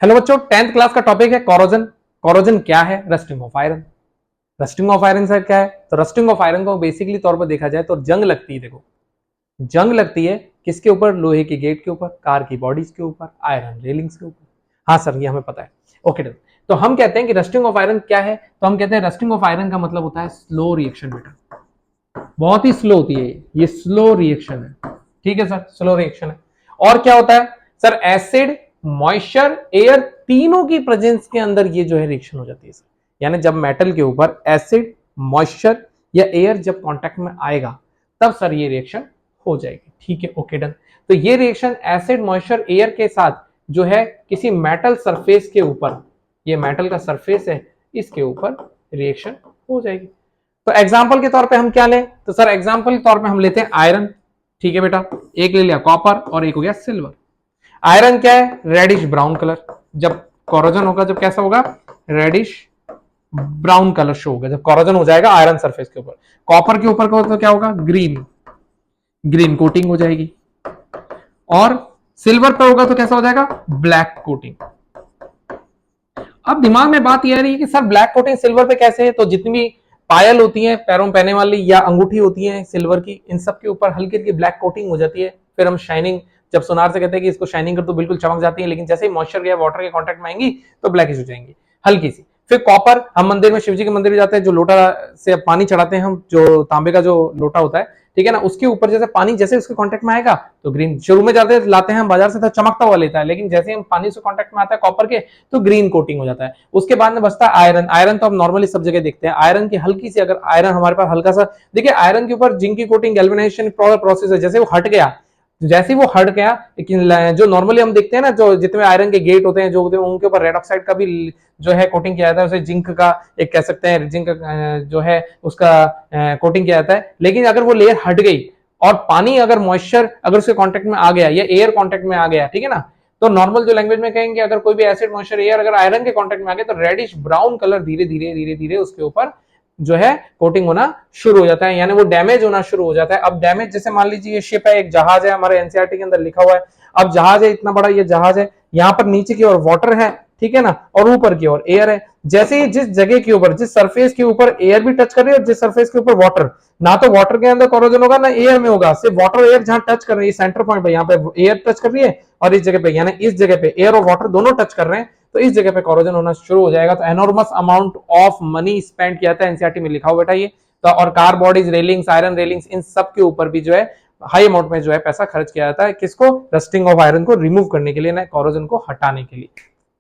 Hello बच्चों, 10th class का topic है कोरोजन। कोरोजन क्या है? Rusting of iron. Rusting of iron sir क्या है? तो रस्टिंग ऑफ आयरन को बेसिकली तौर पर देखा जाए तो जंग लगती है। देखो, जंग लगती है किसके ऊपर? लोहे के गेट के ऊपर, कार की बॉडीज के ऊपर, आयरन रेलिंग्स के ऊपर। हाँ सर, ये हमें पता है। Okay done. तो हम कहते हैं कि रस्टिंग ऑफ आयरन क्या है? तो हम कहते हैं रस्टिंग ऑफ आयरन का मतलब होता है स्लो रिएक्शन। बेटा, बहुत ही स्लो होती है ये स्लो रिएक्शन है। ठीक है सर, स्लो रिएक्शन है। और क्या होता है सर? एसिड, मॉइस्चर, एयर, तीनों की प्रेजेंस के अंदर ये जो है रिएक्शन हो जाती है सर। यानी जब मेटल के ऊपर एसिड, मॉइस्चर या एयर जब कांटेक्ट में आएगा तब सर ये रिएक्शन हो जाएगी। ठीक है, ओके डन। तो ये रिएक्शन एसिड, मॉइस्चर, एयर के साथ जो है किसी मेटल सरफेस के ऊपर, ये मेटल का सरफेस है, इसके ऊपर रिएक्शन हो जाएगी। तो एग्जाम्पल के तौर पे हम क्या लें? तो सर एग्जाम्पल के तौर पे हम लेते हैं आयरन। ठीक है बेटा, एक ले लिया कॉपर और एक हो गया सिल्वर। आयरन क्या है? Reddish brown colour. जब कोरोजन होगा, जब कैसा होगा? रेडिश ब्राउन कलर शो होगा जब कोरोजन हो जाएगा आयरन सरफेस के ऊपर। कॉपर के ऊपर तो क्या होगा? ग्रीन, ग्रीन कोटिंग हो जाएगी। और सिल्वर पर होगा तो कैसा हो जाएगा? Black coating. अब दिमाग में बात यह आ रही है कि सर ब्लैक कोटिंग सिल्वर पे कैसे है? तो जितनी भी पायल होती है पैरों में पहनने वाली या अंगूठी होती है सिल्वर की, इन सब के ऊपर हल्की हल्की ब्लैक कोटिंग हो जाती है। फिर हम शाइनिंग, जब सोनार से कहते हैं कि इसको शाइनिंग कर तो बिल्कुल चमक जाती है, लेकिन जैसे ही मॉइस्चर या वाटर के कांटेक्ट में आएंगी तो ब्लैकिश हो जाएंगी हल्की सी। फिर कॉपर, हम मंदिर में, शिवजी के मंदिर में जाते हैं, जो लोटा से पानी चढ़ाते हैं हम, जो तांबे का जो लोटा होता है, ठीक है ना, उसके ऊपर जैसे पानी जैसे उसके कांटेक्ट में आएगा तो ग्रीन। शुरू में जाते लाते हैं हम बाजार से तो चमकता हुआ लेता है, लेकिन जैसे हम पानी से कांटेक्ट में आता है कॉपर के तो ग्रीन कोटिंग हो जाता है। उसके बाद में बचता है आयरन। आयरन तो हम नॉर्मली सब जगह देखते हैं। आयरन की हल्की सी, अगर आयरन हमारे पास हल्का सा, देखिए आयरन के ऊपर जिंक की कोटिंग गैल्वेनाइजेशन प्रोसेस है, जैसे वो हट गया, जैसे वो हट गया, लेकिन जो नॉर्मली हम देखते हैं ना, जो जितने आयरन के गेट होते हैं जो होते हैं, उनके ऊपर रेड ऑक्साइड का भी जो है कोटिंग किया जाता है, उसे जिंक का एक कह सकते हैं, जिंक जो है उसका कोटिंग किया जाता है। लेकिन अगर वो लेयर हट गई और पानी अगर मॉइस्चर अगर उसके कांटेक्ट में आ गया या एयर कांटेक्ट में आ गया, ठीक है ना, तो नॉर्मल जो लैंग्वेज में कहेंगे, अगर कोई भी एसिड, मॉइस्चर, एयर अगर आयरन के कांटेक्ट में आ गया तो रेडिश ब्राउन कलर धीरे धीरे धीरे धीरे उसके ऊपर जो है कोटिंग होना शुरू हो जाता है, यानी वो डैमेज होना शुरू हो जाता है। अब डैमेज, जैसे मान लीजिए ये शिप है, एक जहाज है, हमारे एनसीईआरटी के अंदर लिखा हुआ है। अब जहाज है, इतना बड़ा ये जहाज है, यहाँ पर नीचे की ओर वाटर है, ठीक है ना, और ऊपर की ओर एयर है। जैसे ही जिस जगह के ऊपर, जिस सरफेस के ऊपर एयर भी टच कर रही है और जिस सरफेस के ऊपर वाटर, ना तो वाटर के अंदर कोरोजन होगा ना एयर में होगा, सिर्फ वाटर एयर जहां टच कर रही है, सेंटर पॉइंट पे, यहाँ पे एयर टच कर रही है और इस जगह पे, यानी इस जगह पे एयर और वाटर दोनों टच कर रहे हैं, तो इस जगह पे कोरोजन होना शुरू हो जाएगा। तो enormous amount of money spend किया था, एनसीईआरटी में लिखा हुआ बेटा ये। तो और car bodies, railings, iron railings, इन सब के ऊपर भी जो है हाई अमाउंट में जो है पैसा खर्च किया जाता है, किसको? रस्टिंग ऑफ आयरन को रिमूव करने के लिए, ना कोरोजन को हटाने के लिए।